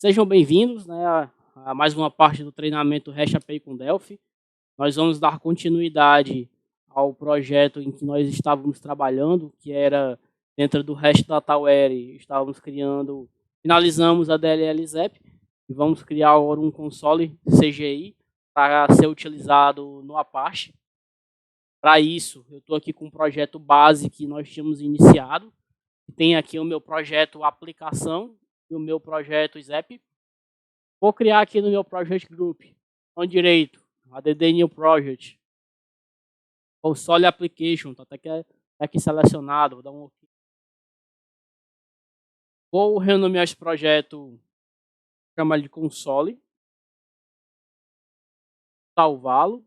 Sejam bem-vindos, né, a mais uma parte do treinamento REST API com Delphi. Nós vamos dar continuidade ao projeto em que nós estávamos trabalhando, que era dentro do REST Dataware, estávamos finalizamos a DLL ZEP e vamos criar agora um console CGI para ser utilizado no Apache. Para isso, eu estou aqui com um projeto base que nós tínhamos iniciado. Tem aqui o meu projeto aplicação e o meu projeto ZEP. Vou criar aqui no meu Project Group, com direito, add new project, console application, tá até aqui selecionado, vou dar um OK. Vou renomear esse projeto, chamar de console, salvá-lo,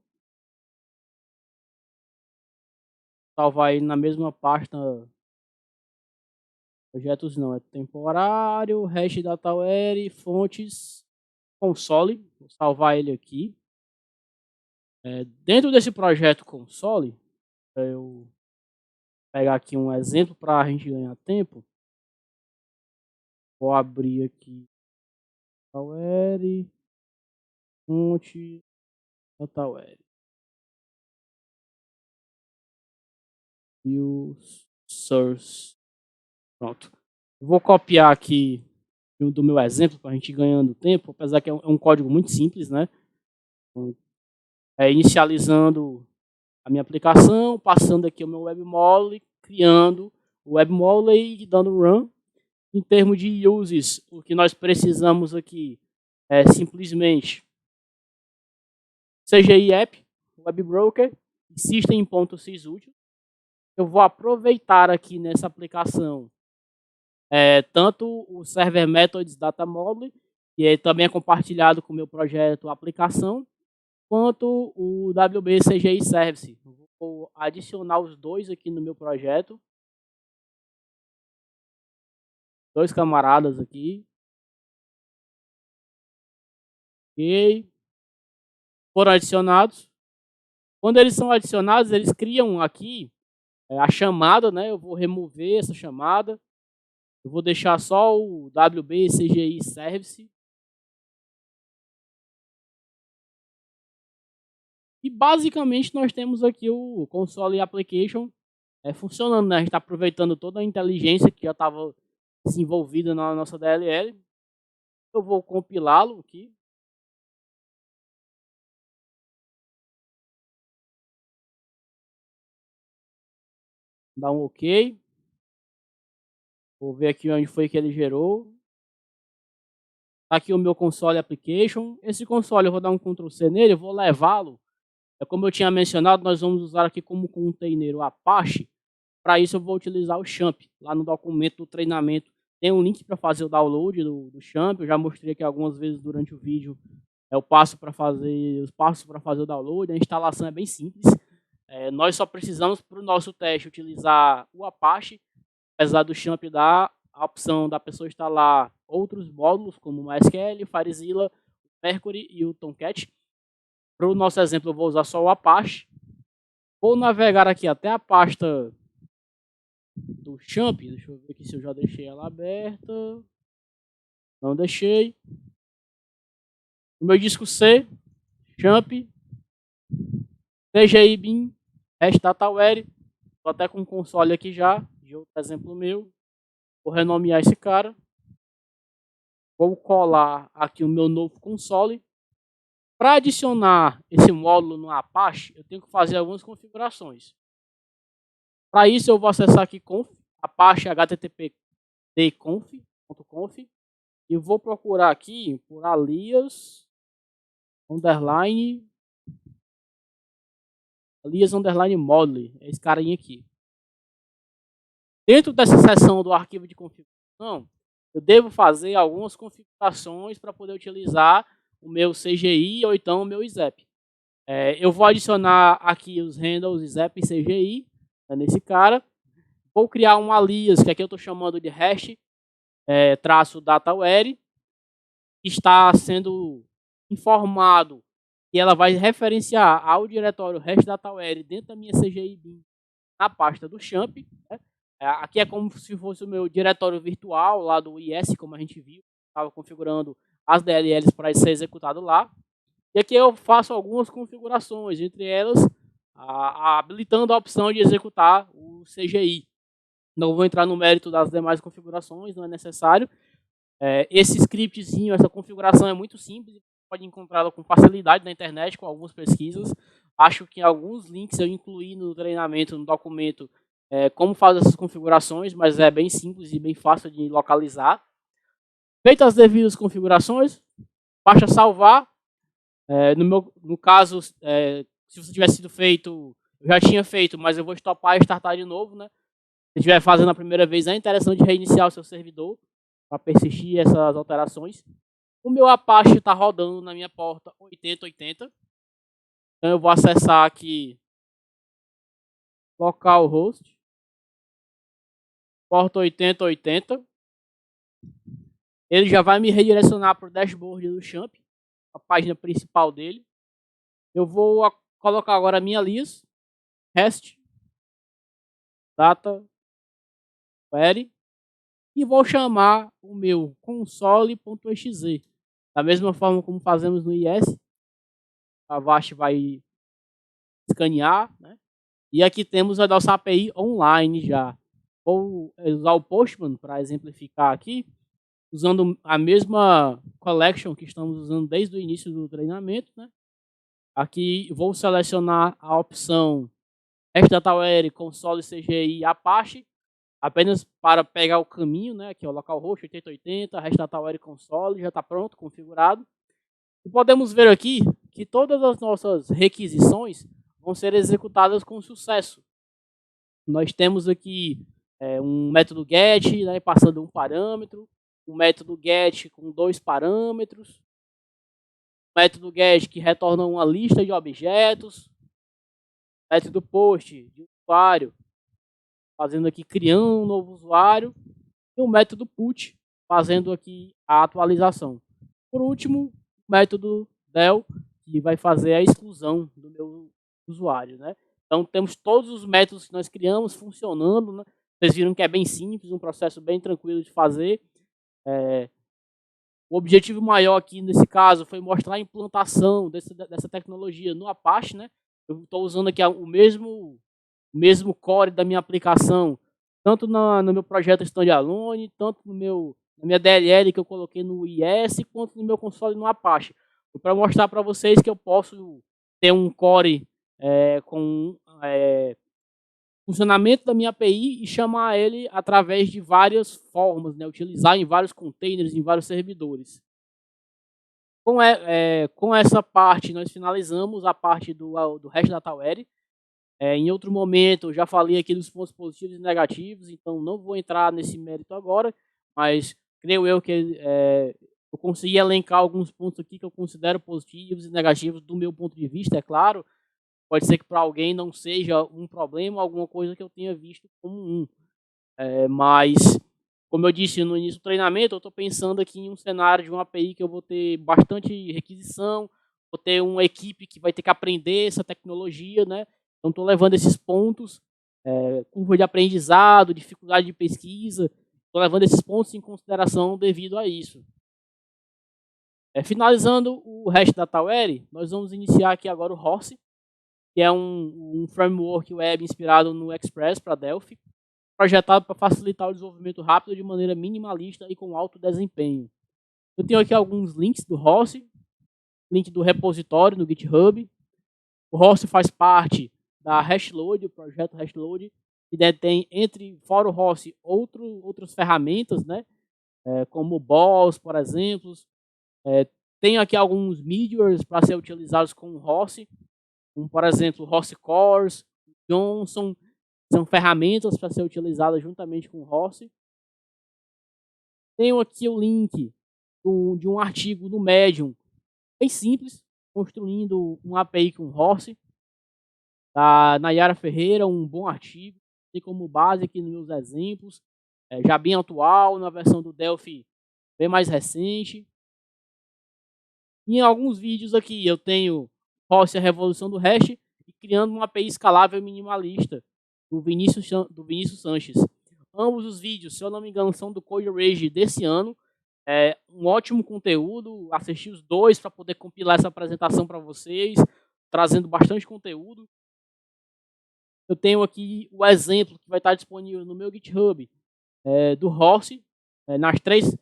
salvar ele na mesma pasta, projetos não, é temporário, REST Dataware, fontes, console, vou salvar ele aqui. Dentro desse projeto console, eu pegar aqui um exemplo para a gente ganhar tempo. Vou abrir aqui Dataware, fonte, Dataware. View source. Pronto. Eu vou copiar aqui do meu exemplo para a gente ir ganhando tempo, apesar que é um código muito simples, né? Então, inicializando a minha aplicação, passando aqui o meu WebMole, criando o WebMole e dando run. Em termos de uses, o que nós precisamos aqui é simplesmente CGI App, Web Broker e System.sysUtil. Eu vou aproveitar aqui nessa aplicação tanto o Server Methods Data Model, que também é compartilhado com o meu projeto aplicação, quanto o WB CGI Service. Eu vou adicionar os dois aqui no meu projeto. Dois camaradas aqui. Ok. Foram adicionados. Quando eles são adicionados, eles criam aqui a chamada, né? Eu vou remover essa chamada. Eu vou deixar só o WB CGI Service. E basicamente nós temos aqui o console application funcionando, né? A gente está aproveitando toda a inteligência que já estava desenvolvida na nossa DLL. Eu vou compilá-lo aqui. Dar um OK. Vou ver aqui onde foi que ele gerou. Tá aqui o meu console application. Esse console eu vou dar um Ctrl C nele, eu vou levá-lo. Como eu tinha mencionado, nós vamos usar aqui como container o Apache. Para isso eu vou utilizar o XAMPP. Lá no documento do treinamento tem um link para fazer o download do XAMPP. Eu já mostrei aqui algumas vezes durante o vídeo os passos para fazer o download. A instalação é bem simples. Nós só precisamos para o nosso teste utilizar o Apache, apesar do XAMPP dar a opção da pessoa instalar outros módulos como o MySQL, FileZilla, Mercury e o Tomcat. Para o nosso exemplo eu vou usar só o Apache. Vou navegar aqui até a pasta do XAMPP. Deixa eu ver aqui se eu já deixei ela aberta. Não deixei. No meu disco C, XAMPP, CGI bin, REST Dataware. Estou até com um console aqui já, de outro exemplo meu. Vou renomear esse cara. Vou colar aqui o meu novo console. Para adicionar esse módulo no Apache, eu tenho que fazer algumas configurações. Para isso, eu vou acessar aqui conf, Apache http://conf e vou procurar aqui por alias underline module, é esse carinha aqui. Dentro dessa seção do arquivo de configuração, eu devo fazer algumas configurações para poder utilizar o meu CGI ou então o meu ZEP. Eu vou adicionar aqui os handles ZEP e CGI nesse cara. Vou criar um alias, que aqui eu estou chamando de hash -dataware, que está sendo informado que ela vai referenciar ao diretório REST Dataware dentro da minha CGI bin na pasta do XAMPP. Né? Aqui é como se fosse o meu diretório virtual lá do IS, como a gente viu. Estava configurando as DLLs para ser executado lá. E aqui eu faço algumas configurações, entre elas habilitando a opção de executar o CGI. Não vou entrar no mérito das demais configurações, não é necessário. Esse scriptzinho, essa configuração é muito simples, pode encontrá-la com facilidade na internet, com algumas pesquisas. Acho que em alguns links eu incluí no treinamento, no documento, como fazer essas configurações, mas é bem simples e bem fácil de localizar. Feitas as devidas configurações, basta salvar. No caso, se você tivesse sido feito, eu já tinha feito, mas eu vou stopar e startar de novo, né? Se estiver fazendo a primeira vez, é interessante reiniciar o seu servidor para persistir essas alterações. O meu Apache está rodando na minha porta 8080. Então eu vou acessar aqui localhost, porta 8080. Ele já vai me redirecionar para o dashboard do Champ, a página principal dele. Eu vou colocar agora a minha alias, rest, data, query, e vou chamar o meu console.exe. Da mesma forma como fazemos no IS, a Avast vai escanear, né? E aqui temos a nossa API online já. Vou usar o Postman para exemplificar aqui, usando a mesma collection que estamos usando desde o início do treinamento, né? Aqui vou selecionar a opção REST-DataWare, console CGI Apache, apenas para pegar o caminho, né? Aqui é o localhost 8080, REST-DataWare console, já está pronto, configurado. E podemos ver aqui que todas as nossas requisições vão ser executadas com sucesso. Nós temos aqui um método get, né, passando um parâmetro, um método get com 2 parâmetros, um método get que retorna uma lista de objetos, método post de usuário, fazendo aqui, criando um novo usuário, e um método put, fazendo aqui a atualização. Por último, o método del, que vai fazer a exclusão do meu usuário, né? Então, temos todos os métodos que nós criamos funcionando, né? Vocês viram que é bem simples, um processo bem tranquilo de fazer. O objetivo maior aqui, nesse caso, foi mostrar a implantação dessa tecnologia no Apache, né? Eu estou usando aqui o mesmo core da minha aplicação, tanto no meu projeto standalone, tanto na minha DLL que eu coloquei no IS, quanto no meu console no Apache. Para mostrar para vocês que eu posso ter um core com funcionamento da minha API e chamar ele através de várias formas, né? Utilizar em vários containers, em vários servidores. Com essa parte, nós finalizamos a parte do REST-DataWare. Em outro momento, eu já falei aqui dos pontos positivos e negativos, então não vou entrar nesse mérito agora, mas creio eu que eu consegui elencar alguns pontos aqui que eu considero positivos e negativos do meu ponto de vista, é claro. Pode ser que para alguém não seja um problema, alguma coisa que eu tenha visto como um. Mas, como eu disse no início do treinamento, eu estou pensando aqui em um cenário de uma API que eu vou ter bastante requisição, vou ter uma equipe que vai ter que aprender essa tecnologia, né? Então, estou levando esses pontos, curva de aprendizado, dificuldade de pesquisa, estou levando esses pontos em consideração devido a isso. Finalizando o REST-DataWare, nós vamos iniciar aqui agora o Horse, que é um framework web inspirado no Express para Delphi, projetado para facilitar o desenvolvimento rápido de maneira minimalista e com alto desempenho. Eu tenho aqui alguns links do Horse, link do repositório no GitHub. O Horse faz parte da Hashload, o projeto Hashload, que detém, fora o Horse, outras ferramentas, né? Como o Boss, por exemplo. Tenho aqui alguns middlewares para ser utilizados com o Horse, como, por exemplo, o Horse Cores, Johnson, são ferramentas para ser utilizadas juntamente com o Horse. Tenho aqui o link de um artigo do Medium, bem simples, construindo um API com Horse, da Nayara Ferreira, um bom artigo, tem como base aqui nos meus exemplos, já bem atual, na versão do Delphi bem mais recente. E em alguns vídeos aqui eu tenho Horse, a revolução do REST, e criando uma API escalável e minimalista, do Vinícius Sanches. ambos os vídeos, se eu não me engano, são do Code Rage desse ano. É um ótimo conteúdo, assisti os dois para poder compilar essa apresentação para vocês, trazendo bastante conteúdo. Eu tenho aqui o exemplo que vai estar disponível no meu GitHub, do Horse, nas três,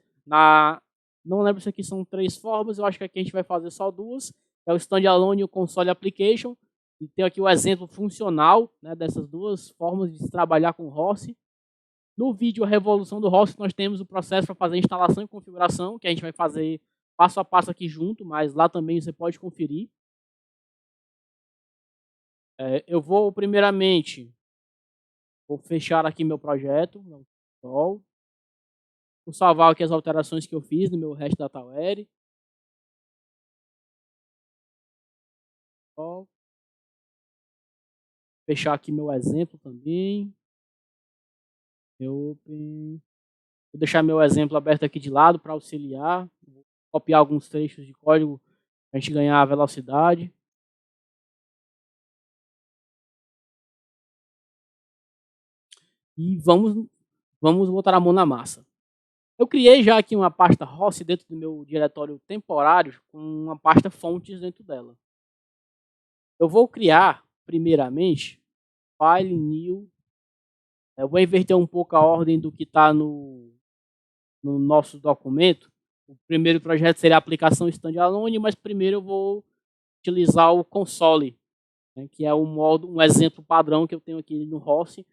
não lembro se aqui são 3 formas, eu acho que aqui a gente vai fazer só 2, é o Standalone e o Console Application, e tem aqui o exemplo funcional, né, dessas 2 formas de se trabalhar com Horse. No vídeo A Revolução do Horse, nós temos o processo para fazer instalação e configuração, que a gente vai fazer passo a passo aqui junto, mas lá também você pode conferir. Eu vou, primeiramente, vou fechar aqui meu projeto, vou salvar aqui as alterações que eu fiz no meu REST DataWare. Vou fechar aqui meu exemplo também. Vou deixar meu exemplo aberto aqui de lado para auxiliar. Vou copiar alguns trechos de código para a gente ganhar velocidade. E vamos botar a mão na massa. Eu criei já aqui uma pasta Horse dentro do meu diretório temporário com uma pasta fontes dentro dela. Eu vou criar, primeiramente, file new. Eu vou inverter um pouco a ordem do que está no nosso documento. O primeiro projeto seria a aplicação standalone, mas primeiro eu vou utilizar o console, né, que é um exemplo padrão que eu tenho aqui no Horse.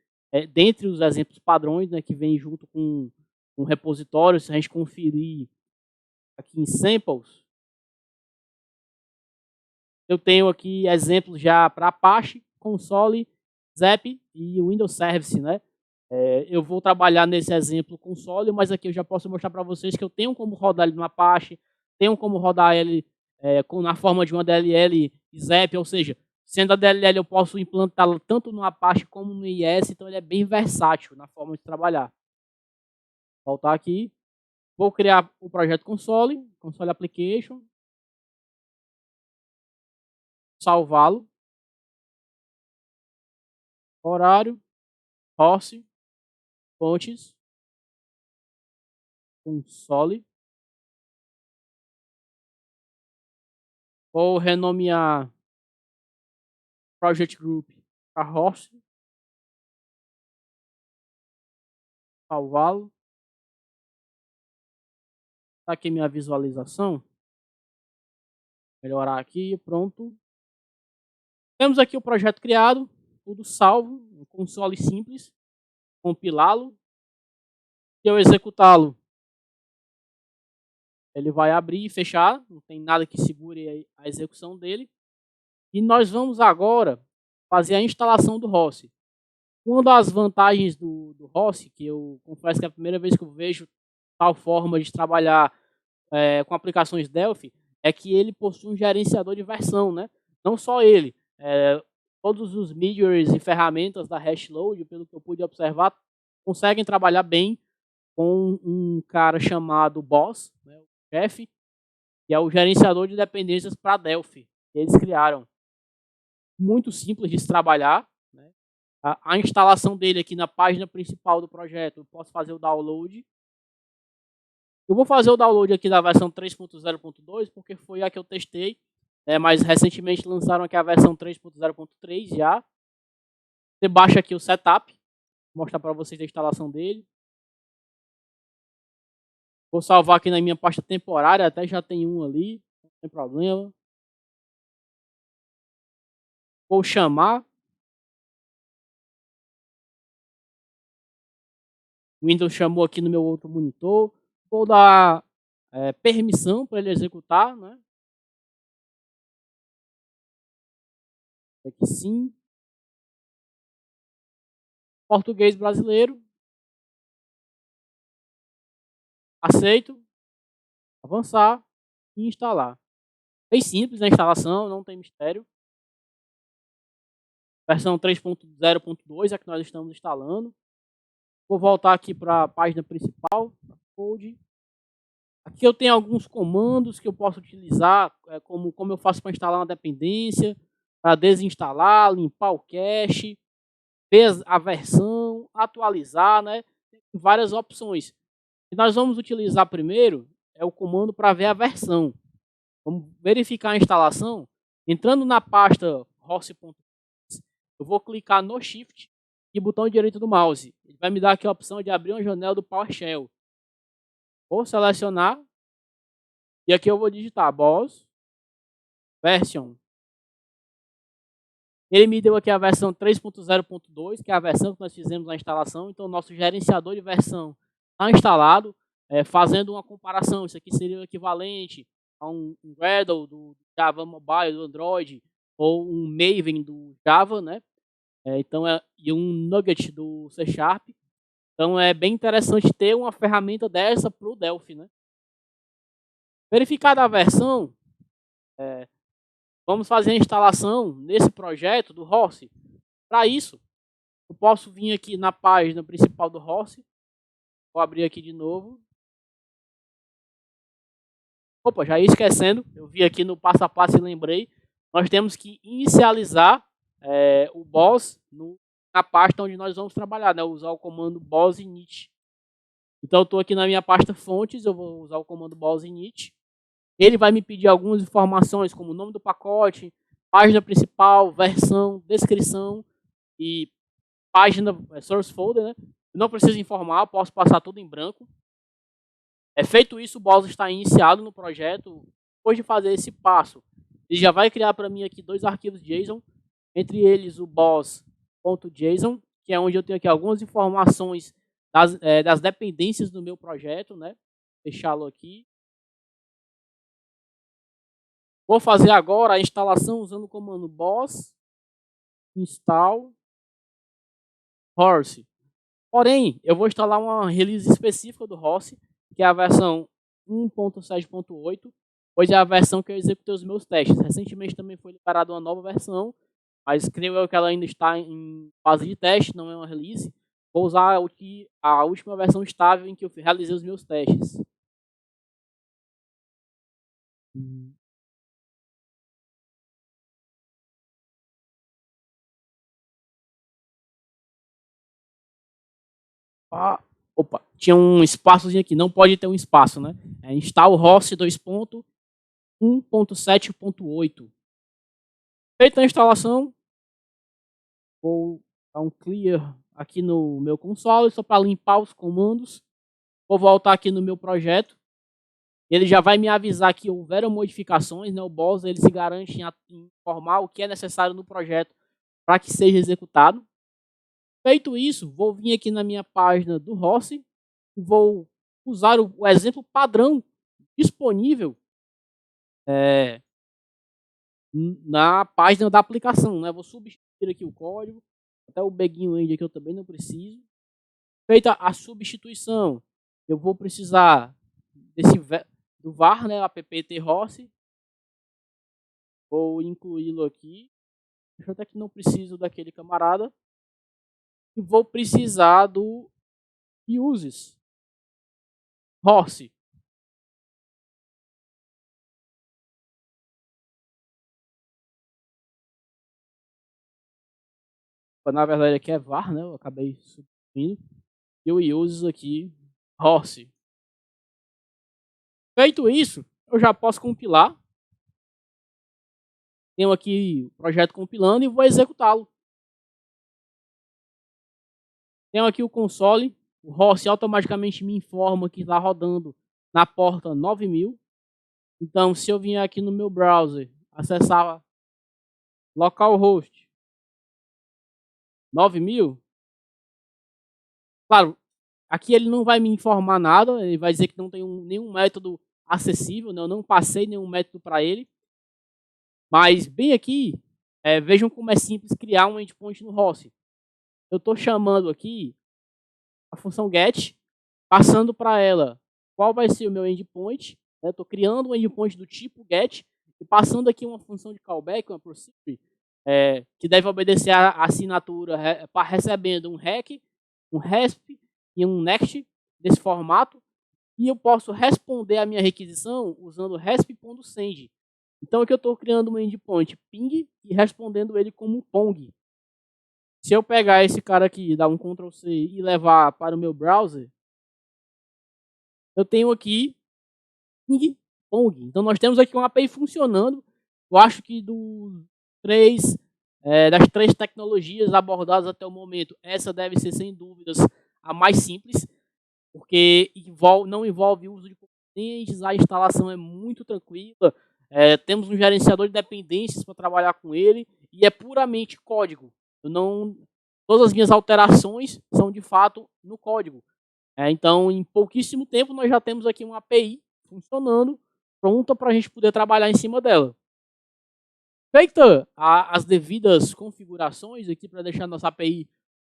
Dentre os exemplos padrões, né, que vem junto com um repositório, se a gente conferir aqui em samples, eu tenho aqui exemplos já para Apache, console, Zap e Windows Service, né? Eu vou trabalhar nesse exemplo console, mas aqui eu já posso mostrar para vocês que eu tenho como rodar ele no Apache, tenho como rodar ele na forma de uma DLL e Zap, ou seja, sendo a DLL eu posso implantá-la tanto no Apache como no IS, então ele é bem versátil na forma de trabalhar. Voltar aqui, vou criar o projeto console application, salvá-lo, horário, Horse, fontes, console. Vou renomear Project Group para Horse, salvá-lo. Tá aqui minha visualização. Melhorar aqui, pronto. Temos aqui o projeto criado, tudo salvo, um console simples. Compilá-lo. Se eu executá-lo, ele vai abrir e fechar, não tem nada que segure a execução dele. E nós vamos agora fazer a instalação do Horse. Uma das vantagens do Horse, que eu confesso que é a primeira vez que eu vejo tal forma de trabalhar com aplicações Delphi, é que ele possui um gerenciador de versão, né? Não só ele, todos os middlewares e ferramentas da Hashload, pelo que eu pude observar, conseguem trabalhar bem com um cara chamado Boss, né, o chefe, que é o gerenciador de dependências para Delphi, que eles criaram. Muito simples de se trabalhar, né? A instalação dele aqui na página principal do projeto, eu posso fazer o download. Eu vou fazer o download aqui da versão 3.0.2, porque foi a que eu testei, mas recentemente lançaram aqui a versão 3.0.3 já. Você baixa aqui o setup, vou mostrar para vocês a instalação dele. Vou salvar aqui na minha pasta temporária, até já tem um ali, não tem problema. Vou chamar. O Windows chamou aqui no meu outro monitor. Vou dar permissão para ele executar, né? Aqui sim. Português brasileiro. Aceito. Avançar e instalar. Bem simples a instalação, não tem mistério. Versão 3.0.2 é a que nós estamos instalando. Vou voltar aqui para a página principal, Code. Aqui eu tenho alguns comandos que eu posso utilizar, como eu faço para instalar uma dependência, para desinstalar, limpar o cache, ver a versão, atualizar, né? várias opções. O que nós vamos utilizar primeiro é o comando para ver a versão. Vamos verificar a instalação. Entrando na pasta host.exe, eu vou clicar no Shift e botão direito do mouse. Ele vai me dar aqui a opção de abrir uma janela do PowerShell. Vou selecionar e aqui eu vou digitar BOSS version. Ele me deu aqui a versão 3.0.2, que é a versão que nós fizemos na instalação. Então, o nosso gerenciador de versão está instalado, fazendo uma comparação. Isso aqui seria o equivalente a um Gradle do Java Mobile, do Android, ou um Maven do Java, né? E um Nugget do C Sharp. Então, é bem interessante ter uma ferramenta dessa para o Delphi, né? Verificada a versão, vamos fazer a instalação nesse projeto do host. Para isso, eu posso vir aqui na página principal do host. Vou abrir aqui de novo. Opa, já ia esquecendo. Eu vi aqui no passo a passo e lembrei. Nós temos que inicializar o BOSS na pasta onde nós vamos trabalhar, né? Usar o comando BOSS init. Então, eu estou aqui na minha pasta fontes. Eu vou usar o comando BOSS init. Ele vai me pedir algumas informações, como o nome do pacote, página principal, versão, descrição e página source folder, né? Eu não preciso informar, posso passar tudo em branco. Feito isso, o BOSS está iniciado no projeto. Depois de fazer esse passo, ele já vai criar para mim aqui 2 arquivos JSON, entre eles o boss.json, que é onde eu tenho aqui algumas informações das dependências do meu projeto, né? Fechá-lo aqui. Vou fazer agora a instalação usando o comando boss install horse. Porém, eu vou instalar uma release específica do horse, que é a versão 1.7.8, pois é a versão que eu executei os meus testes. Recentemente também foi liberada uma nova versão, mas creio eu que ela ainda está em fase de teste, não é uma release. Vou usar a última versão estável em que eu realizei os meus testes. Opa, tinha um espaçozinho aqui, não pode ter um espaço, né? Install host 2.1.7.8. Feita a instalação, vou dar um clear aqui no meu console, só para limpar os comandos. Vou voltar aqui no meu projeto. Ele já vai me avisar que houveram modificações, né? O BOSS ele se garante em informar o que é necessário no projeto para que seja executado. Feito isso, vou vir aqui na minha página do host e vou usar o exemplo padrão disponível na página da aplicação, né? Vou substituir aqui o código, até o begin end aqui eu também não preciso. Feita a substituição, eu vou precisar do var, né? apt-host. Vou incluí-lo aqui. Deixa eu até que não preciso daquele camarada. E vou precisar do uses host. Na verdade aqui é var, né? Eu acabei substituindo. E o uses aqui host. Feito isso, eu já posso compilar. Tenho aqui o projeto compilando e vou executá-lo. Tenho aqui o console. O host automaticamente me informa que está rodando na porta 9000. Então, se eu vier aqui no meu browser, acessar localhost 9000, claro, aqui ele não vai me informar nada, ele vai dizer que não tem nenhum método acessível, né? Eu não passei nenhum método para ele. Mas bem aqui, vejam como é simples criar um endpoint no host. Eu estou chamando aqui a função get, passando para ela qual vai ser o meu endpoint. Estou criando um endpoint do tipo get e passando aqui uma função de callback, uma procedure, que deve obedecer a assinatura recebendo um REC, um RESP e um NEXT desse formato. E eu posso responder a minha requisição usando resp.send. Então aqui eu estou criando um endpoint ping e respondendo ele como pong. Se eu pegar esse cara aqui, dar um Ctrl C e levar para o meu browser, eu tenho aqui Ping Pong. Então nós temos aqui uma API funcionando. Eu acho que das três tecnologias abordadas até o momento, essa deve ser sem dúvidas a mais simples, porque não envolve uso de componentes, a instalação é muito tranquila, temos um gerenciador de dependências para trabalhar com ele e é puramente código. Todas as minhas alterações são de fato no código. Então, em pouquíssimo tempo, nós já temos aqui uma API funcionando, pronta para a gente poder trabalhar em cima dela. Feita as devidas configurações aqui para deixar nossa API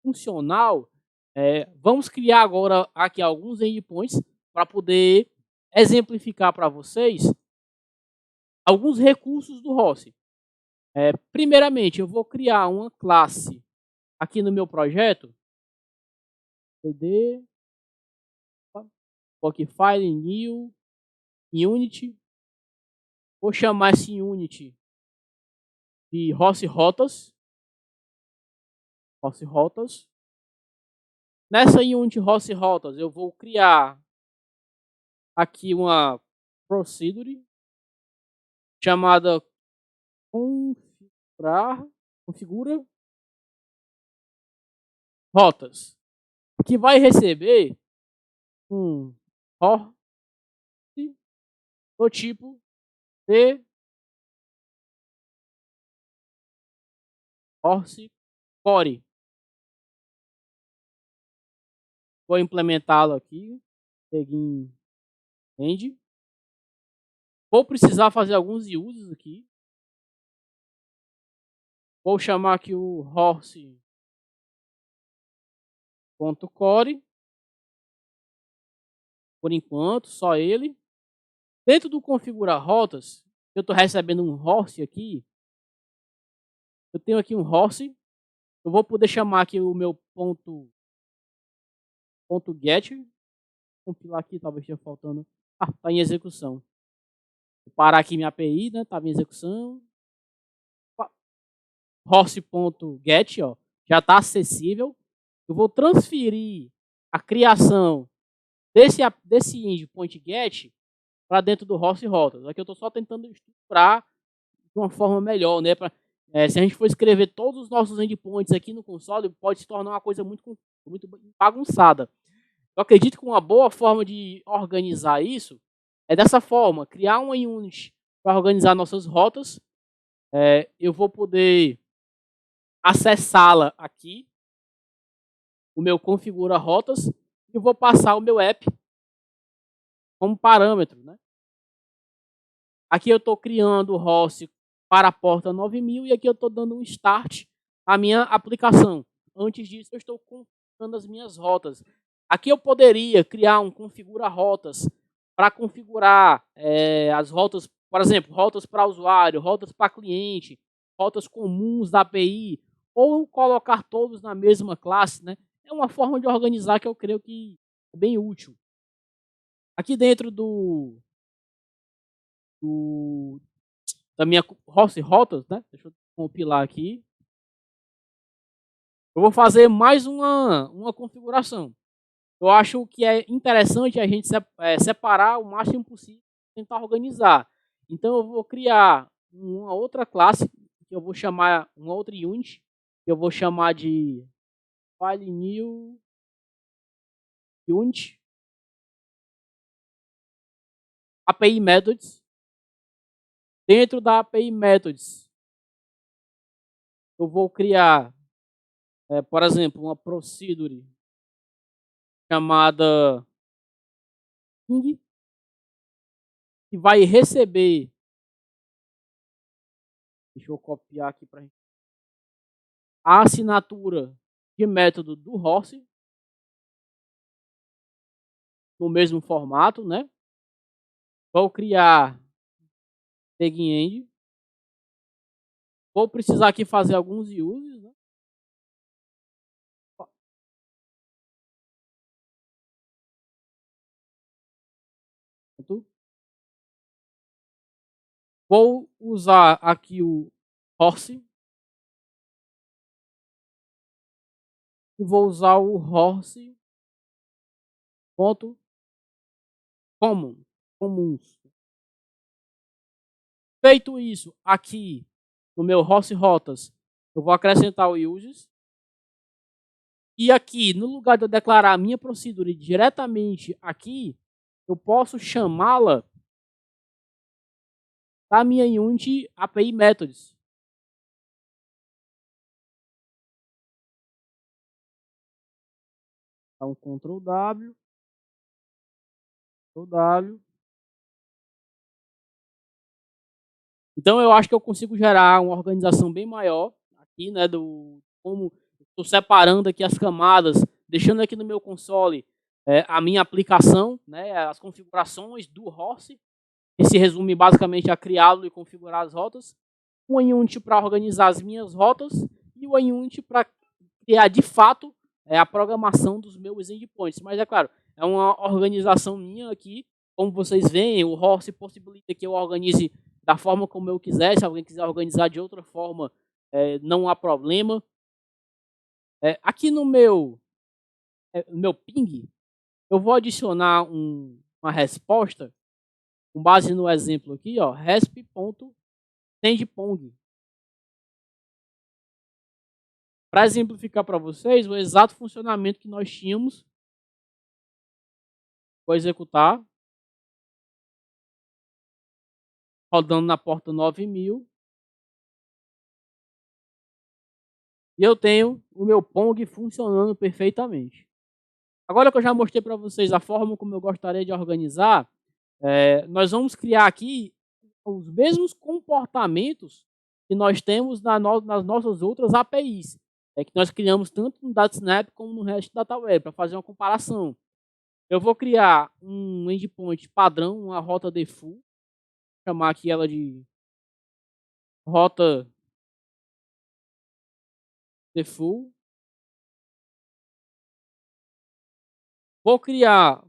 funcional, vamos criar agora aqui alguns endpoints para poder exemplificar para vocês alguns recursos do ROS. Primeiramente, eu vou criar uma classe aqui no meu projeto, cd, file new, unity, vou chamar esse unity de ROS Rotas. Nessa unit ROS Rotas, eu vou criar aqui uma procedure chamada configura rotas, que vai receber um ROS do tipo de ROS core. Vou implementá-lo aqui, begin end. Vou precisar fazer alguns uses aqui. Vou chamar aqui o horse.core. Por enquanto, só ele. Dentro do configurar rotas, eu estou recebendo um horse aqui. Eu tenho aqui um horse. Eu vou poder chamar aqui o meu ponto get. Vou compilar aqui, talvez esteja faltando. Está em execução. Vou parar aqui minha API, né? Estava em execução. Horse.get, ó, já está acessível. Eu vou transferir a criação desse endpoint get para dentro do Horse Rotas. Aqui eu estou só tentando estruturar de uma forma melhor, né? Se a gente for escrever todos os nossos endpoints aqui no console, pode se tornar uma coisa muito bagunçada. Eu acredito que uma boa forma de organizar isso é dessa forma, criar uma unit para organizar nossas rotas. Eu vou poder acessá-la aqui, o meu configura rotas, e vou passar o meu app como parâmetro, né? Aqui eu estou criando o host para a porta 9000 e aqui eu estou dando um start à minha aplicação. Antes disso, eu estou configurando as minhas rotas. Aqui eu poderia criar um configura rotas para configurar as rotas, por exemplo, rotas para usuário, rotas para cliente, rotas comuns da API, ou colocar todos na mesma classe, né? É uma forma de organizar que eu creio que é bem útil. Aqui dentro da minha Horse Rotas, né? Deixa eu compilar aqui. Eu vou fazer mais uma configuração. Eu acho que é interessante a gente separar o máximo possível, tentar organizar. Então eu vou criar uma outra classe que eu vou chamar uma outra unit, que eu vou chamar de file new unit API methods. Dentro da API methods, eu vou criar, por exemplo, uma procedure chamada ping, que vai receber, deixa eu copiar aqui para a assinatura de método do horse, no mesmo formato, né? Vou criar begin end. Vou precisar aqui fazer alguns uses, né? Vou usar aqui o horse e vou usar o horse.commons. Feito isso, aqui no meu horse rotas, eu vou acrescentar o uses. E aqui, no lugar de eu declarar a minha procedure diretamente aqui, eu posso chamá-la da minha Unity API Methods. Então, Ctrl W, Ctrl W. Então, eu acho que eu consigo gerar uma organização bem maior aqui, né, do como estou separando aqui as camadas, deixando aqui no meu console a minha aplicação, né, as configurações do horse, que se resume basicamente a criá-lo e configurar as rotas, o Unity para organizar as minhas rotas e o Unity para criar de fato a programação dos meus endpoints. Mas é claro, é uma organização minha aqui, como vocês veem, o horse possibilita que eu organize da forma como eu quiser. Se alguém quiser organizar de outra forma, não há problema. Aqui no meu ping, eu vou adicionar uma resposta com base no exemplo aqui, ó, resp.sendPong. Para exemplificar para vocês o exato funcionamento que nós tínhamos. Vou executar. Rodando na porta 9000. E eu tenho o meu Pong funcionando perfeitamente. Agora que eu já mostrei para vocês a forma como eu gostaria de organizar, nós vamos criar aqui os mesmos comportamentos que nós temos nas nossas outras APIs. Que nós criamos tanto no DataSnap como no REST DataWeb, para fazer uma comparação. Eu vou criar um endpoint padrão, uma rota default, vou chamar aqui ela de rota default. Vou criar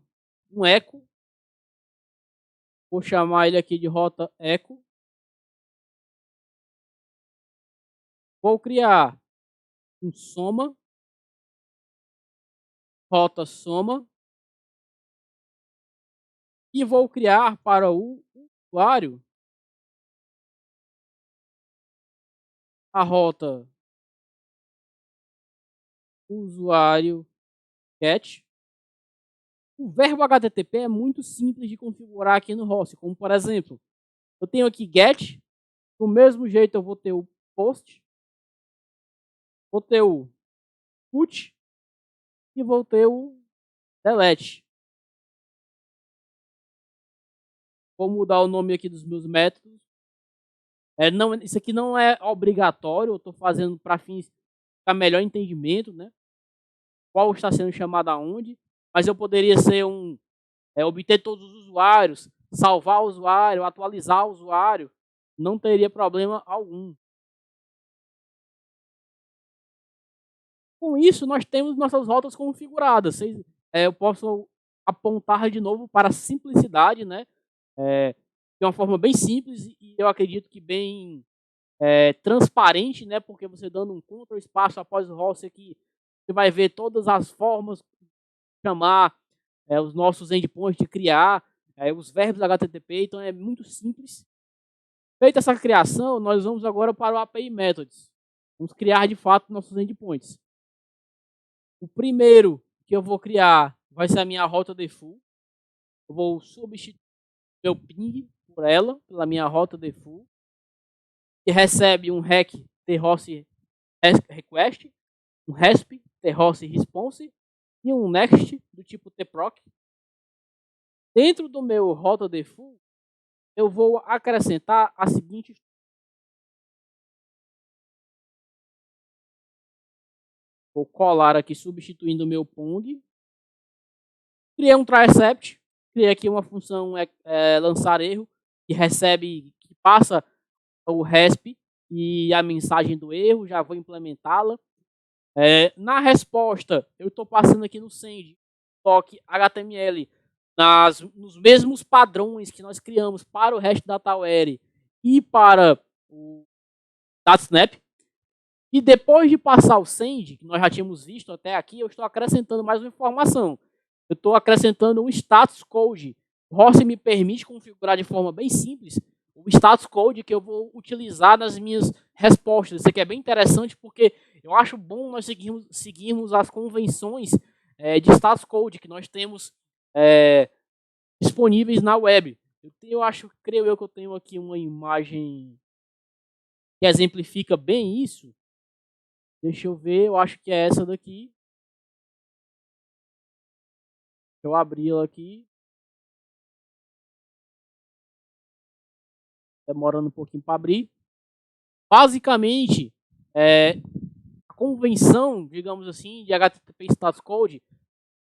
um echo. Vou chamar ele aqui de rota echo. Vou criar um soma. Rota soma. E vou criar para o usuário a rota usuário get. O verbo HTTP é muito simples de configurar aqui no host, como por exemplo, eu tenho aqui get, do mesmo jeito eu vou ter o post, vou ter o put e vou ter o delete. Vou mudar o nome aqui dos meus métodos. Isso aqui não é obrigatório, eu estou fazendo para fins para melhor entendimento, né? Qual está sendo chamado aonde, mas eu poderia ser obter todos os usuários, salvar o usuário, atualizar o usuário, não teria problema algum. Com isso, nós temos nossas rotas configuradas. Eu posso apontar de novo para a simplicidade, né? De uma forma bem simples e eu acredito que bem transparente, né? Porque você dando um Ctrl espaço após o host aqui, você vai ver todas as formas de chamar os nossos endpoints, de criar os verbos HTTP. Então é muito simples. Feita essa criação, nós vamos agora para o API Methods. Vamos criar de fato nossos endpoints. O primeiro que eu vou criar vai ser a minha rota default. Eu vou substituir meu ping por ela, pela minha rota default, que recebe um rec thost request, um resp thost response e um next do tipo tproc. Dentro do meu rota default, eu vou acrescentar a seguinte. Vou colar aqui substituindo o meu pong. Criei um try-except. Criei aqui uma função lançar erro que passa o resp e a mensagem do erro. Já vou implementá-la. Na resposta, eu estou passando aqui no send toque HTML nos mesmos padrões que nós criamos para o REST DataWare e para o DataSnap. E depois de passar o send, que nós já tínhamos visto até aqui, eu estou acrescentando mais uma informação. Eu estou acrescentando um status code. O Rossi me permite configurar de forma bem simples o status code que eu vou utilizar nas minhas respostas. Isso aqui é bem interessante porque eu acho bom nós seguirmos as convenções de status code que nós temos disponíveis na web. Creio eu que eu tenho aqui uma imagem que exemplifica bem isso. Deixa eu ver, eu acho que é essa daqui. Eu abri ela aqui. Demorando um pouquinho para abrir. Basicamente, a convenção, digamos assim, de HTTP Status Code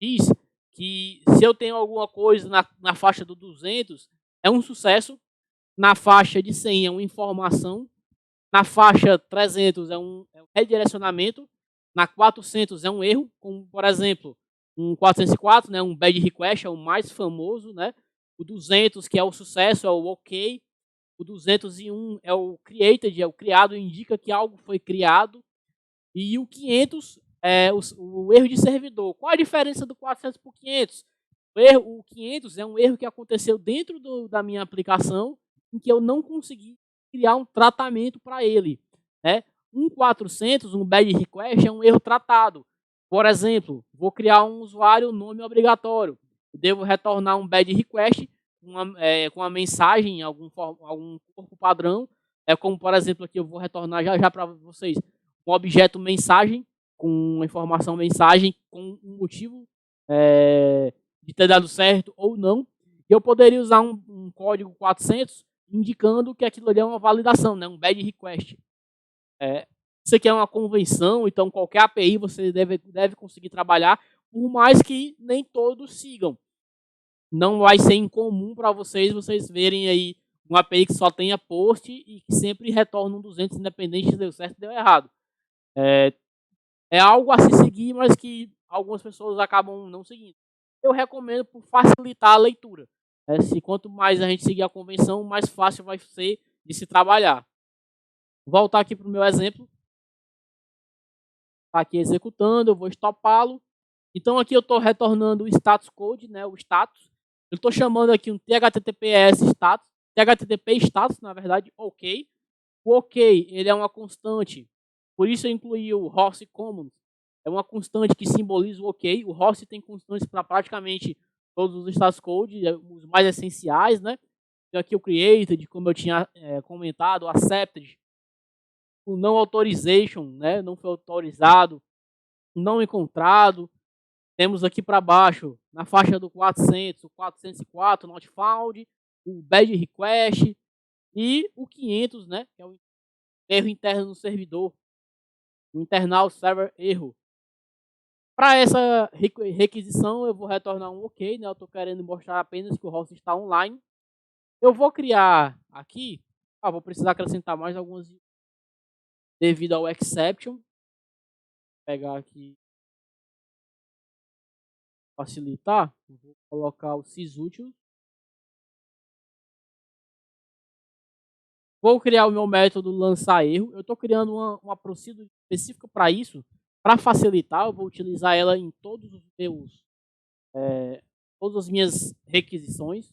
diz que se eu tenho alguma coisa na faixa do 200, é um sucesso. Na faixa de 100 é uma informação. Na faixa 300 é um redirecionamento. Na 400 é um erro, como por exemplo, um 404, né, um bad request, é o mais famoso, né? O 200, que é o sucesso, é o OK. O 201 é o created, é o criado, indica que algo foi criado. E o 500 é o erro de servidor. Qual a diferença do 400 para o 500? O 500 é um erro que aconteceu dentro da minha aplicação, em que eu não consegui criar um tratamento para ele, né? Um 400, um bad request, é um erro tratado. Por exemplo, vou criar um usuário nome obrigatório. Eu devo retornar um bad request com a mensagem, algum corpo padrão. Como, por exemplo, aqui eu vou retornar já para vocês um objeto mensagem, com uma informação mensagem, com um motivo de ter dado certo ou não. Eu poderia usar um código 400 indicando que aquilo ali é uma validação, né? Um bad request. Isso aqui é uma convenção, então qualquer API você deve conseguir trabalhar, por mais que nem todos sigam. Não vai ser incomum para vocês verem aí uma API que só tenha post e que sempre retorna um 200, independente se deu certo ou deu errado. É algo a se seguir, mas que algumas pessoas acabam não seguindo. Eu recomendo por facilitar a leitura. Quanto mais a gente seguir a convenção, mais fácil vai ser de se trabalhar. Vou voltar aqui para o meu exemplo. Está aqui executando, eu vou estopá-lo. Então aqui eu estou retornando o status code, né, o status. Eu estou chamando aqui um THTTPS status, THTTP status, na verdade, OK. O OK, ele é uma constante, por isso eu incluí o Rossi Commons. É uma constante que simboliza o OK. O Rossi tem constantes para praticamente todos os status code, os mais essenciais, né? Tem aqui o created, como eu tinha comentado, o accepted, o não authorization, né? Não foi autorizado, não encontrado. Temos aqui para baixo, na faixa do 400, o 404, not found, o bad request e o 500, né? Que é o erro interno no servidor, o internal server erro. Para essa requisição, eu vou retornar um OK, né? Eu estou querendo mostrar apenas que o host está online. Eu vou criar aqui, vou precisar acrescentar mais algumas devido ao exception. Vou pegar aqui, facilitar, vou colocar o sysutils. Vou criar o meu método lançar erro. Eu estou criando uma procedura específica para isso, para facilitar. Eu vou utilizar ela em todas as minhas requisições.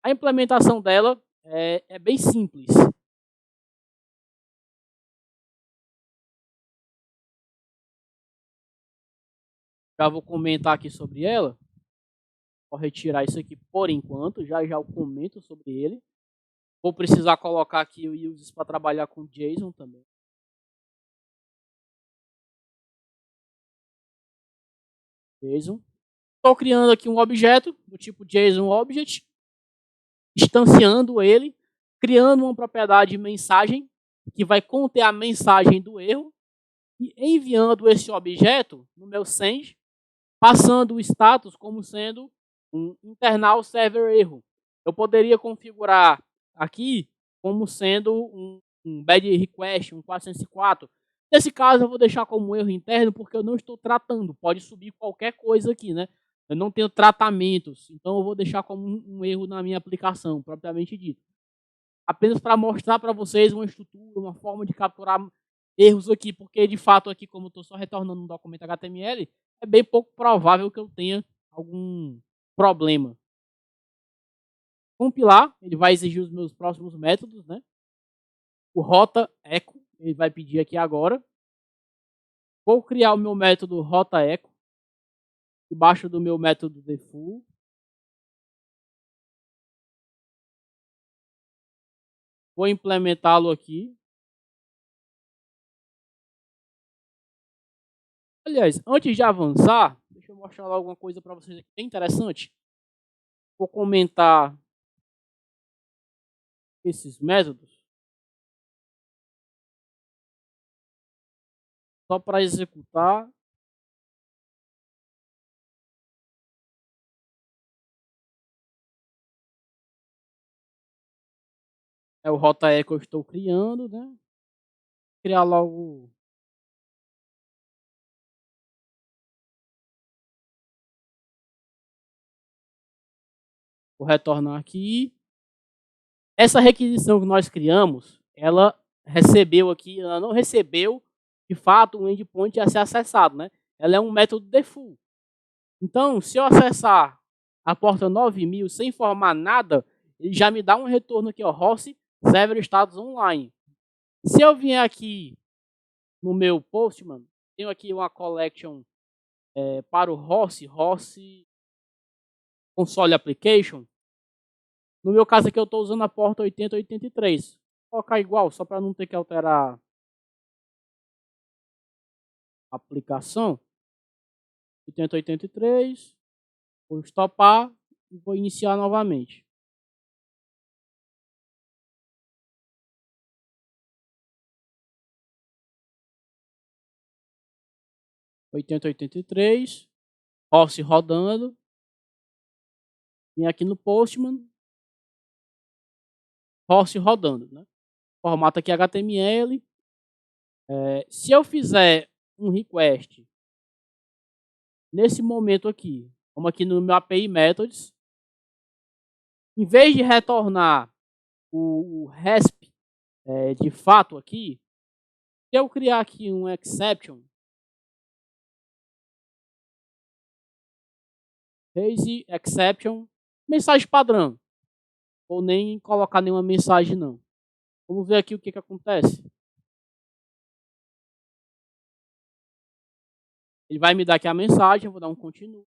A implementação dela é bem simples. Já vou comentar aqui sobre ela. Vou retirar isso aqui por enquanto. Já eu comento sobre ele. Vou precisar colocar aqui o uses para trabalhar com JSON também. JSON. Estou criando aqui um objeto do tipo JSON Object, instanciando ele, criando uma propriedade mensagem que vai conter a mensagem do erro e enviando esse objeto no meu send, passando o status como sendo um internal server erro. Eu poderia configurar aqui como sendo um bad request, um 404. Nesse caso, eu vou deixar como erro interno porque eu não estou tratando. Pode subir qualquer coisa aqui, né? Eu não tenho tratamentos, então eu vou deixar como um erro na minha aplicação, propriamente dito. apenas para mostrar para vocês uma estrutura, uma forma de capturar erros aqui, porque de fato aqui, como eu estou só retornando um documento HTML, é bem pouco provável que eu tenha algum problema. Compilar, ele vai exigir os meus próximos métodos, né? O rota echo, ele vai pedir aqui agora. Vou criar o meu método rota echo, debaixo do meu método default. Vou implementá-lo aqui. Aliás, antes de avançar, deixa eu mostrar alguma coisa para vocês aqui bem interessante. Vou comentar esses métodos só para executar. É o rota E que eu estou criando, né? Criar logo. Vou retornar aqui. Essa requisição que nós criamos, ela recebeu aqui, ela não recebeu de fato um endpoint a ser acessado, né? Ela é um método default. Então, se eu acessar a porta 9000 sem informar nada, ele já me dá um retorno aqui, ó, host server status online. Se eu vier aqui no meu Postman, tenho aqui uma collection para o host console application. No meu caso aqui eu estou usando a porta 8083. Vou colocar igual, só para não ter que alterar a aplicação. 8083. Vou stopar e vou iniciar novamente. Oitenta e três, host rodando. Vim aqui no Postman, host rodando, né? Formato aqui HTML. Se eu fizer um request nesse momento aqui, como aqui no meu API Methods, em vez de retornar o RESP de fato aqui, se eu criar aqui um exception, raise exception, mensagem padrão, ou nem colocar nenhuma mensagem não. Vamos ver aqui o que acontece. Ele vai me dar aqui a mensagem, eu vou dar um continue.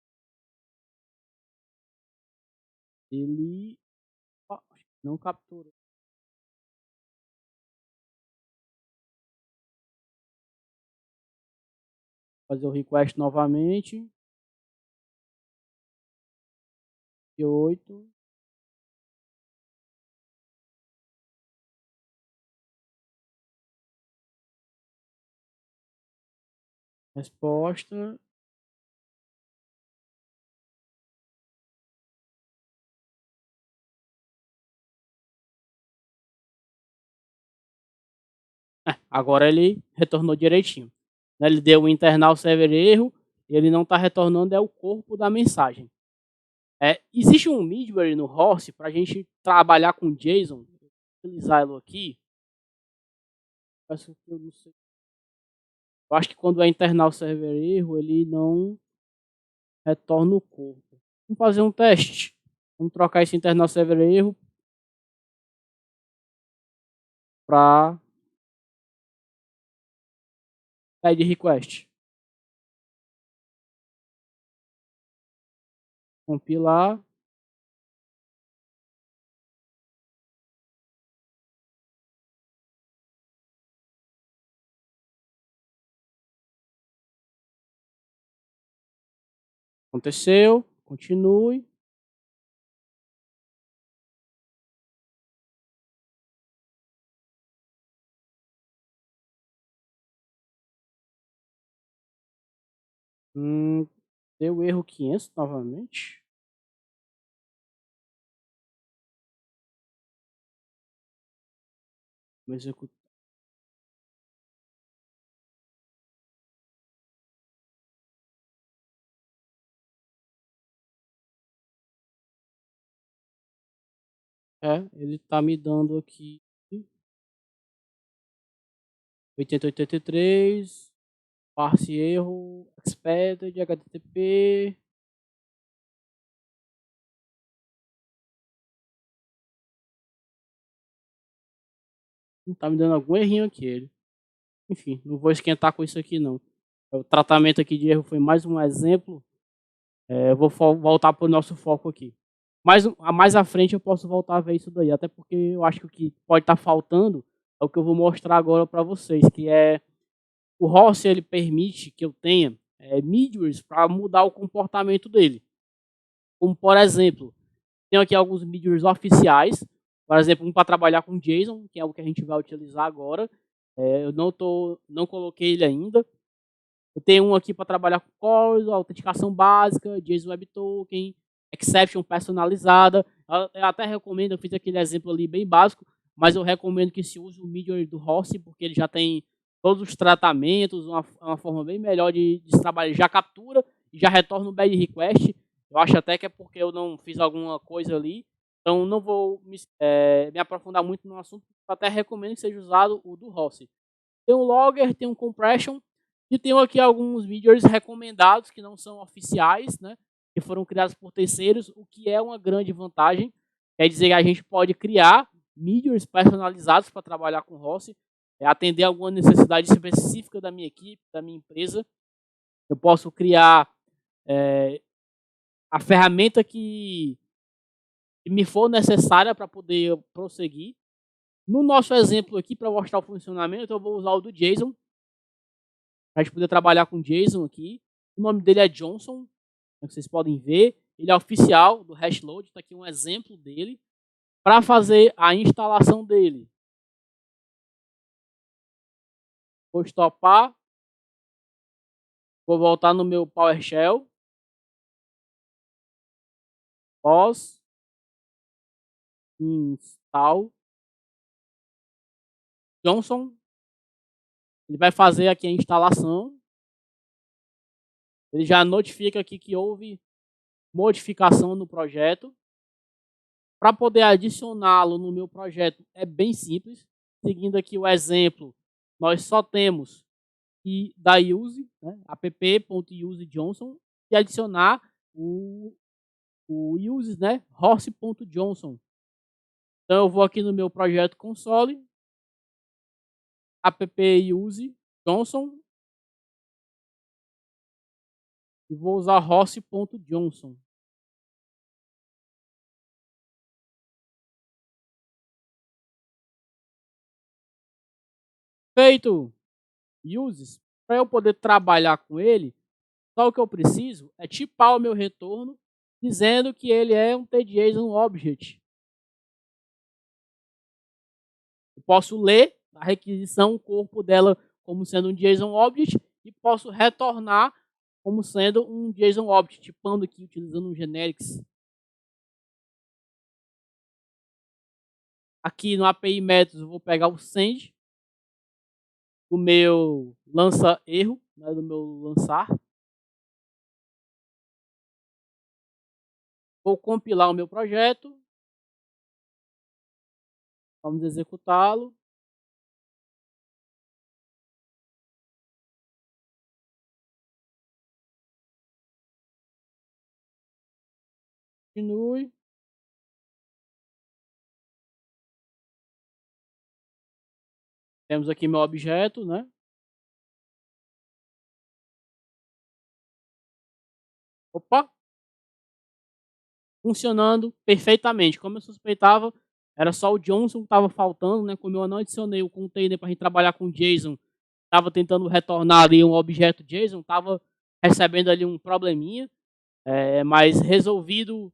Ele não capturou. Fazer o request novamente. 8. Resposta. Agora ele retornou direitinho. Ele deu o internal server erro, e ele não está retornando, é o corpo da mensagem. Existe um middleware no host para a gente trabalhar com JSON, utilizá-lo aqui. Eu não sei. Eu acho que quando é internal server erro, ele não retorna o corpo. Vamos fazer um teste. Vamos trocar esse internal server erro para side request. Compilar. Aconteceu. Continue. Deu erro 500 novamente. Vamos executar. Ele tá me dando aqui 8083, parse erro, expected, HTTP. Tá me dando algum errinho aqui ele. Enfim, não vou esquentar com isso aqui não. O tratamento aqui de erro foi mais um exemplo. Eu vou voltar para o nosso foco aqui. Mais à frente eu posso voltar a ver isso daí, até porque eu acho que o que pode estar faltando é o que eu vou mostrar agora para vocês, que é o Rossi, ele permite que eu tenha midwares para mudar o comportamento dele. Como, por exemplo, tenho aqui alguns midwares oficiais, por exemplo, um para trabalhar com JSON, que é o que a gente vai utilizar agora. Eu não coloquei ele ainda. Eu tenho um aqui para trabalhar com calls, autenticação básica, JSON Web Token, exception personalizada. Eu até recomendo, eu fiz aquele exemplo ali bem básico, mas eu recomendo que se use o Midjourney do Rossi, porque ele já tem todos os tratamentos, uma forma bem melhor de se trabalhar. Já captura e já retorna o bad request. Eu acho até que é porque eu não fiz alguma coisa ali. Então não vou me aprofundar muito no assunto, até recomendo que seja usado o do Rossi. Tem um logger, tem um compression, e tenho aqui alguns midwares recomendados que não são oficiais, né? Que foram criados por terceiros, o que é uma grande vantagem. Quer dizer que a gente pode criar midwares personalizados para trabalhar com Rossi, atender alguma necessidade específica da minha equipe, da minha empresa. Eu posso criar a ferramenta que me for necessária para poder prosseguir. No nosso exemplo aqui, para mostrar o funcionamento, eu vou usar o do JSON, para a gente poder trabalhar com JSON aqui. O nome dele é Johnson, vocês podem ver. Ele é oficial do Hashload, está aqui um exemplo dele. Para fazer a instalação dele, vou stopar, vou voltar no meu PowerShell, pós, install, Johnson. Ele vai fazer aqui a instalação. Ele já notifica aqui que houve modificação no projeto. Para poder adicioná-lo no meu projeto é bem simples. Seguindo aqui o exemplo, nós só temos que dar use, né, app.usejohnson, e adicionar o uses, né, horse.johnson. Então eu vou aqui no meu projeto console, app.usejohnson, e vou usar horse.johnson. Feito uses, para eu poder trabalhar com ele, só o que eu preciso é tipar o meu retorno dizendo que ele é um JSON Object. Eu posso ler a requisição, o corpo dela como sendo um JSON Object e posso retornar como sendo um JSON Object, tipando aqui utilizando um generics. Aqui no API Methods eu vou pegar o send do meu lança erro, né, do meu lançar. Vou compilar o meu projeto. Vamos executá-lo. Continue. Temos aqui meu objeto, né? Opa! Funcionando perfeitamente. Como eu suspeitava, era só o Johnson que estava faltando, né? Como eu não adicionei o container para a gente trabalhar com JSON, estava tentando retornar ali um objeto JSON, estava recebendo ali um probleminha, mas resolvido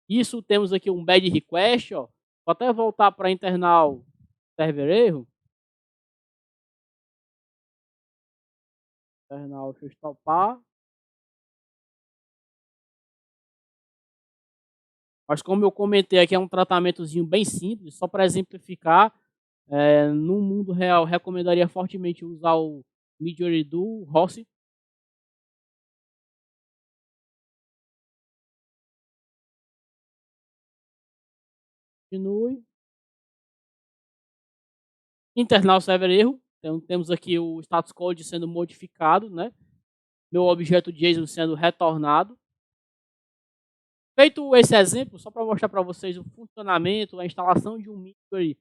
isso, temos aqui um bad request, ó. Vou até voltar para internal server erro. Internal, deixa eu stopar. Mas como eu comentei aqui, é um tratamentozinho bem simples, só para exemplificar. No mundo real, recomendaria fortemente usar o Midjourney do Rossi. Continue. Internal server erro. Então, temos aqui o status code sendo modificado, né? Meu objeto JSON sendo retornado. Feito esse exemplo, só para mostrar para vocês o funcionamento, a instalação de um Midjourney,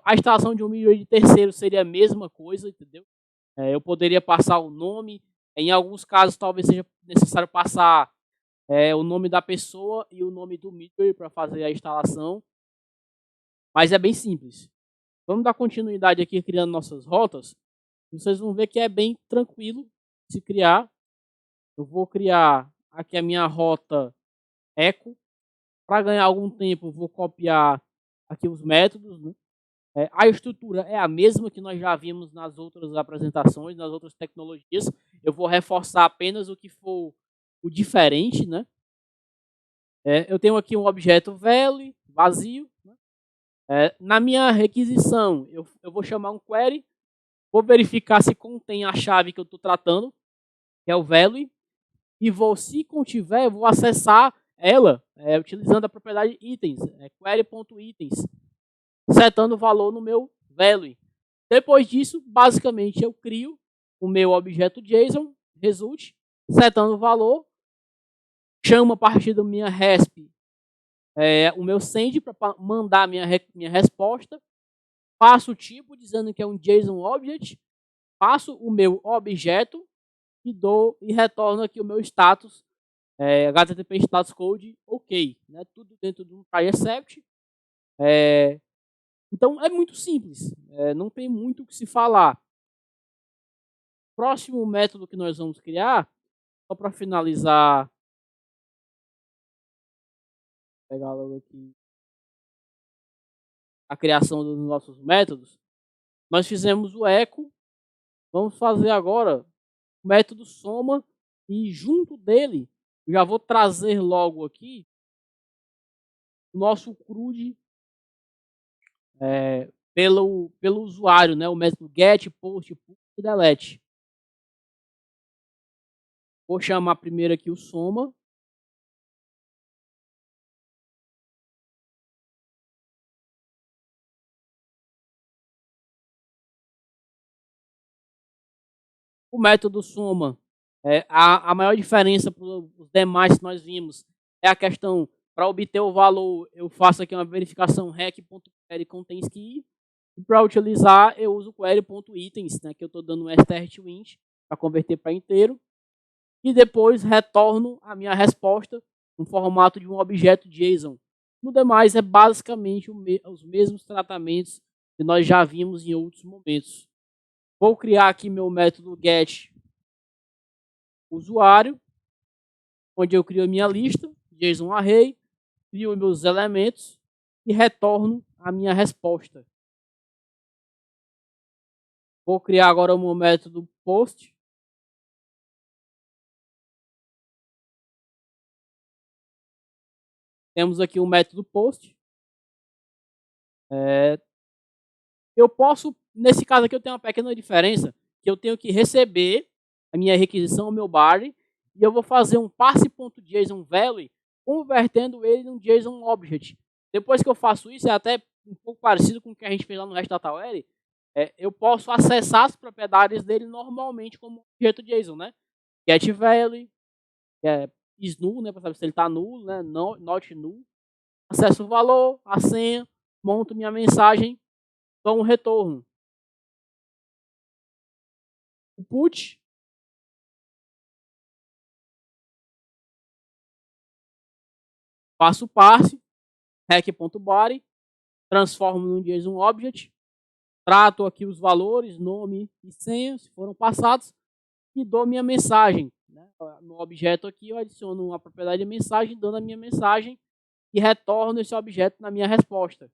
a instalação de um Midjourney de terceiro seria a mesma coisa, entendeu? Eu poderia passar o nome, em alguns casos talvez seja necessário passar o nome da pessoa e o nome do Midjourney para fazer a instalação, mas é bem simples. Vamos dar continuidade aqui criando nossas rotas. Vocês vão ver que é bem tranquilo se criar. Eu vou criar aqui a minha rota eco. Para ganhar algum tempo, vou copiar aqui os métodos, né? A estrutura é a mesma que nós já vimos nas outras apresentações, nas outras tecnologias. Eu vou reforçar apenas o que for o diferente, né? Eu tenho aqui um objeto value, vazio, né? Na minha requisição, eu vou chamar um query, vou verificar se contém a chave que eu estou tratando, que é o value, e se contiver, eu vou acessar ela utilizando a propriedade itens, query.itens, setando o valor no meu value. Depois disso, basicamente, eu crio o meu objeto JSON, result, setando o valor, chamo a partir da minha resp o meu send para mandar a minha resposta, passo o tipo dizendo que é um JSON object, passo o meu objeto e retorno aqui o meu status, HTTP status code ok, né? Tudo dentro de um try except. Então é muito simples, não tem muito o que se falar. Próximo método que nós vamos criar, só para finalizar, vou pegar logo aqui a criação dos nossos métodos. Nós fizemos o echo, vamos fazer agora o método soma e junto dele já vou trazer logo aqui o nosso CRUD pelo usuário, né? O método get, post, put e delete. Vou chamar primeiro aqui o soma. O método soma, a maior diferença para os demais que nós vimos é a questão, para obter o valor, eu faço aqui uma verificação rec.query contains key, e para utilizar, eu uso query.itens, né, que eu estou dando um str_int para converter para inteiro, e depois retorno a minha resposta no formato de um objeto JSON. No demais, é basicamente os mesmos tratamentos que nós já vimos em outros momentos. Vou criar aqui meu método get usuário, onde eu crio a minha lista, JSON array, crio meus elementos e retorno a minha resposta. Vou criar agora o meu método post. Temos aqui o método post. Eu posso, nesse caso aqui eu tenho uma pequena diferença, que eu tenho que receber a minha requisição, o meu body, e eu vou fazer um parse.json value, convertendo ele em um JSON object. Depois que eu faço isso, é até um pouco parecido com o que a gente fez lá no REST DataWare, eu posso acessar as propriedades dele normalmente como objeto JSON, né? Get value, is null, né? Para saber se ele está nulo, né? Not null. Acesso o valor, a senha, monto minha mensagem, dou um retorno. O put, faço o parse, rec.body, transformo num JSON object, trato aqui os valores, nome e senha, se foram passados, e dou minha mensagem. Né? No objeto aqui eu adiciono uma propriedade de mensagem, dando a minha mensagem e retorno esse objeto na minha resposta.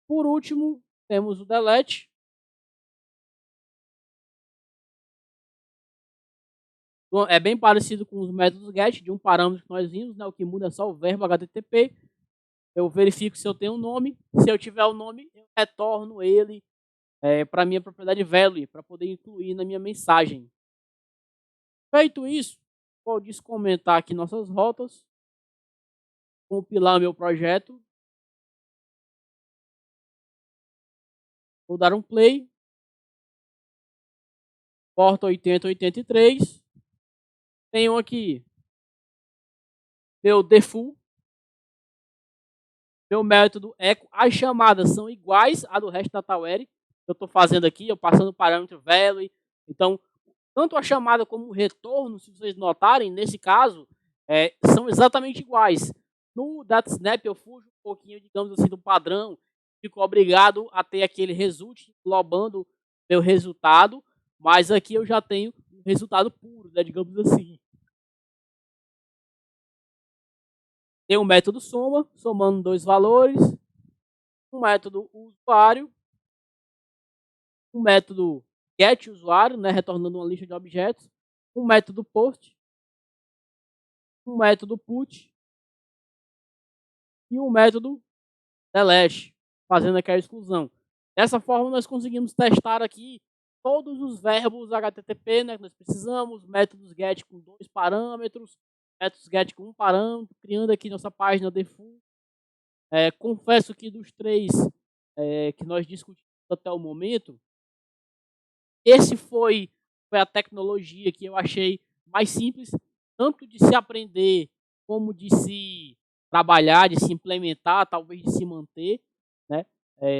Por último, temos o delete. É bem parecido com os métodos get, de um parâmetro que nós vimos, né? O que muda é só o verbo HTTP. Eu verifico se eu tenho um nome. Se eu tiver o nome, eu retorno ele para a minha propriedade value, para poder incluir na minha mensagem. Feito isso, vou descomentar aqui nossas rotas. compilar meu projeto. Vou dar um play. Porta 8083. Tenho aqui meu default, meu método echo. As chamadas são iguais à do resto da Tawere. Eu estou fazendo aqui, eu passando o parâmetro value. Então, tanto a chamada como o retorno, se vocês notarem, nesse caso, são exatamente iguais. No DataSnap eu fujo um pouquinho, digamos assim, do padrão. Fico obrigado a ter aquele result englobando meu resultado, mas aqui eu já tenho um resultado puro, né, digamos assim. Tem um método soma, somando dois valores, um método usuário, um método getUsuário, né, retornando uma lista de objetos, um método post, um método put e um método delete, fazendo aqui a exclusão. Dessa forma, nós conseguimos testar aqui todos os verbos HTTP, né, que nós precisamos, métodos get com 2 parâmetros, métodos get com 1 parâmetro, criando aqui nossa página default. Confesso que dos 3 que nós discutimos até o momento, esse foi a tecnologia que eu achei mais simples, tanto de se aprender, como de se trabalhar, de se implementar, talvez de se manter, né?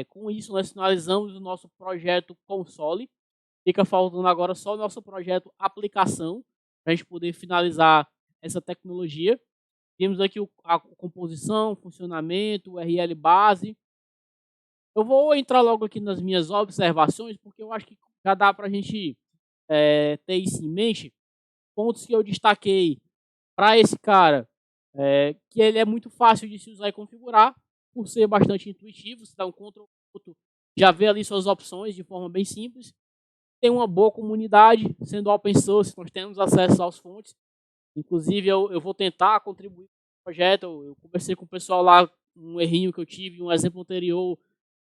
Com isso, nós finalizamos o nosso projeto console. Fica faltando agora só o nosso projeto aplicação, para a gente poder finalizar essa tecnologia. Temos aqui a composição, funcionamento, URL base. Eu vou entrar logo aqui nas minhas observações, porque eu acho que já dá para a gente ter isso em mente. Pontos que eu destaquei para esse cara, que ele é muito fácil de se usar e configurar, por ser bastante intuitivo. Você dá um Ctrl+, já vê ali suas opções de forma bem simples. Tem uma boa comunidade, sendo open source, nós temos acesso às fontes. Inclusive, eu vou tentar contribuir com o projeto. Eu conversei com o pessoal lá, um errinho que eu tive, um exemplo anterior,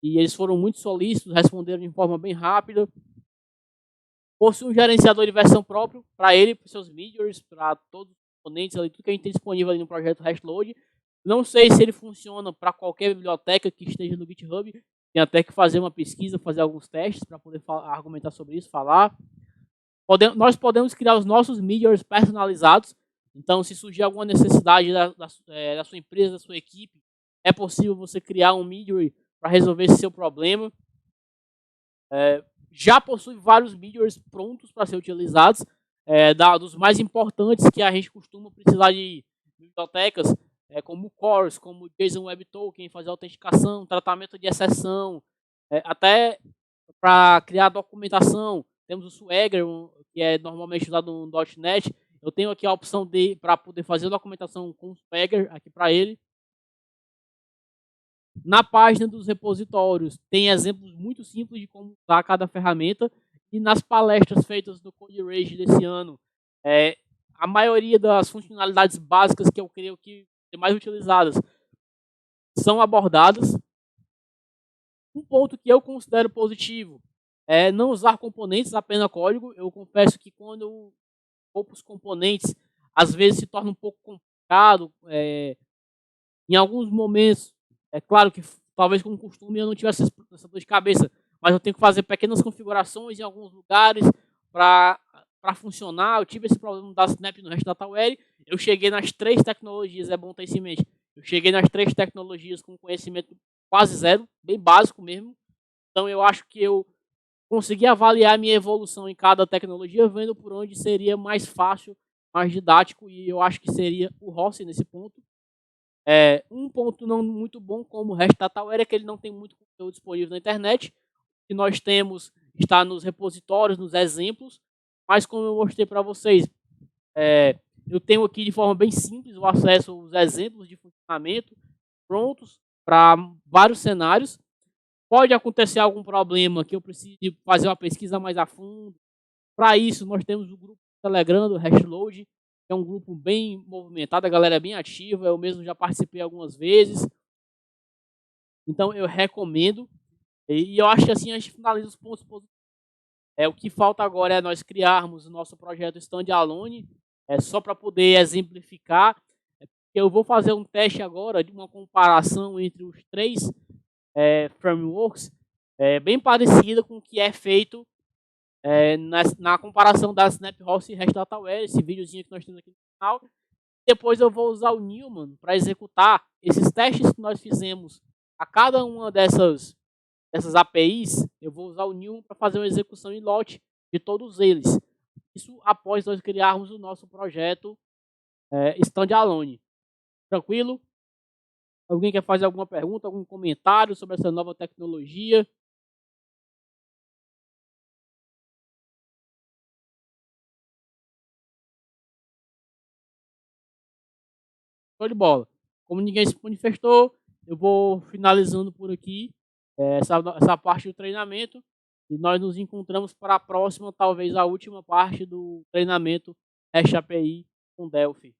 e eles foram muito solícitos, responderam de forma bem rápida. Possui um gerenciador de versão próprio para ele, para os seus midjors, para todos os componentes, ali, tudo que a gente tem disponível ali no projeto Restload. Não sei se ele funciona para qualquer biblioteca que esteja no GitHub. Tem até que fazer uma pesquisa, fazer alguns testes para poder argumentar sobre isso, falar. Nós podemos criar os nossos midjors personalizados. Então, se surgir alguma necessidade da sua empresa, da sua equipe, é possível você criar um midjor para resolver esse seu problema. Já possui vários midjors prontos para ser utilizados, dos mais importantes que a gente costuma precisar de bibliotecas, como o Chorus, como o JSON Web Token, fazer autenticação, tratamento de exceção, até para criar documentação. Temos o Swagger, que é normalmente usado no .NET. Eu tenho aqui a opção para poder fazer documentação com o Swagger aqui para ele. Na página dos repositórios tem exemplos muito simples de como usar cada ferramenta, e nas palestras feitas do Code Rage desse ano, a maioria das funcionalidades básicas que eu creio que são mais utilizadas são abordadas. Um ponto que eu considero positivo é não usar componentes, apenas código. Eu confesso que quando eu vou para os componentes, às vezes se torna um pouco complicado. Em alguns momentos, é claro que talvez com costume eu não tivesse essa dor de cabeça, mas eu tenho que fazer pequenas configurações em alguns lugares para funcionar. Eu tive esse problema da Snap no resto da Tawere. Eu cheguei nas 3 tecnologias, é bom ter isso em mente. Eu cheguei nas 3 tecnologias com conhecimento quase zero, bem básico mesmo. Então eu acho que eu consegui avaliar a minha evolução em cada tecnologia, vendo por onde seria mais fácil, mais didático, e eu acho que seria o Rossi nesse ponto. Um ponto não muito bom, como o resto da Tawere, é que ele não tem muito conteúdo disponível na internet. O que nós temos está nos repositórios, nos exemplos, mas como eu mostrei para vocês, eu tenho aqui de forma bem simples o acesso aos exemplos de funcionamento prontos para vários cenários. Pode acontecer algum problema que eu precise fazer uma pesquisa mais a fundo. Para isso, nós temos o grupo Telegram do Restload, que é um grupo bem movimentado, a galera é bem ativa, eu mesmo já participei algumas vezes. Então, eu recomendo. E eu acho que assim a gente finaliza os pontos positivos. O que falta agora é nós criarmos o nosso projeto standalone, só para poder exemplificar. porque eu vou fazer um teste agora de uma comparação entre os 3 frameworks, bem parecida com o que é feito na comparação da SnapHost e REST DataWare, esse videozinho que nós temos aqui no canal. Depois eu vou usar o Newman para executar esses testes que nós fizemos a cada uma dessas APIs. Eu vou usar o Newman para fazer uma execução em lote de todos eles. Isso após nós criarmos o nosso projeto standalone. Tranquilo? Alguém quer fazer alguma pergunta, algum comentário sobre essa nova tecnologia? Show de bola. Como ninguém se manifestou, eu vou finalizando por aqui essa parte do treinamento e nós nos encontramos para a próxima, talvez a última parte do treinamento REST API com Delphi.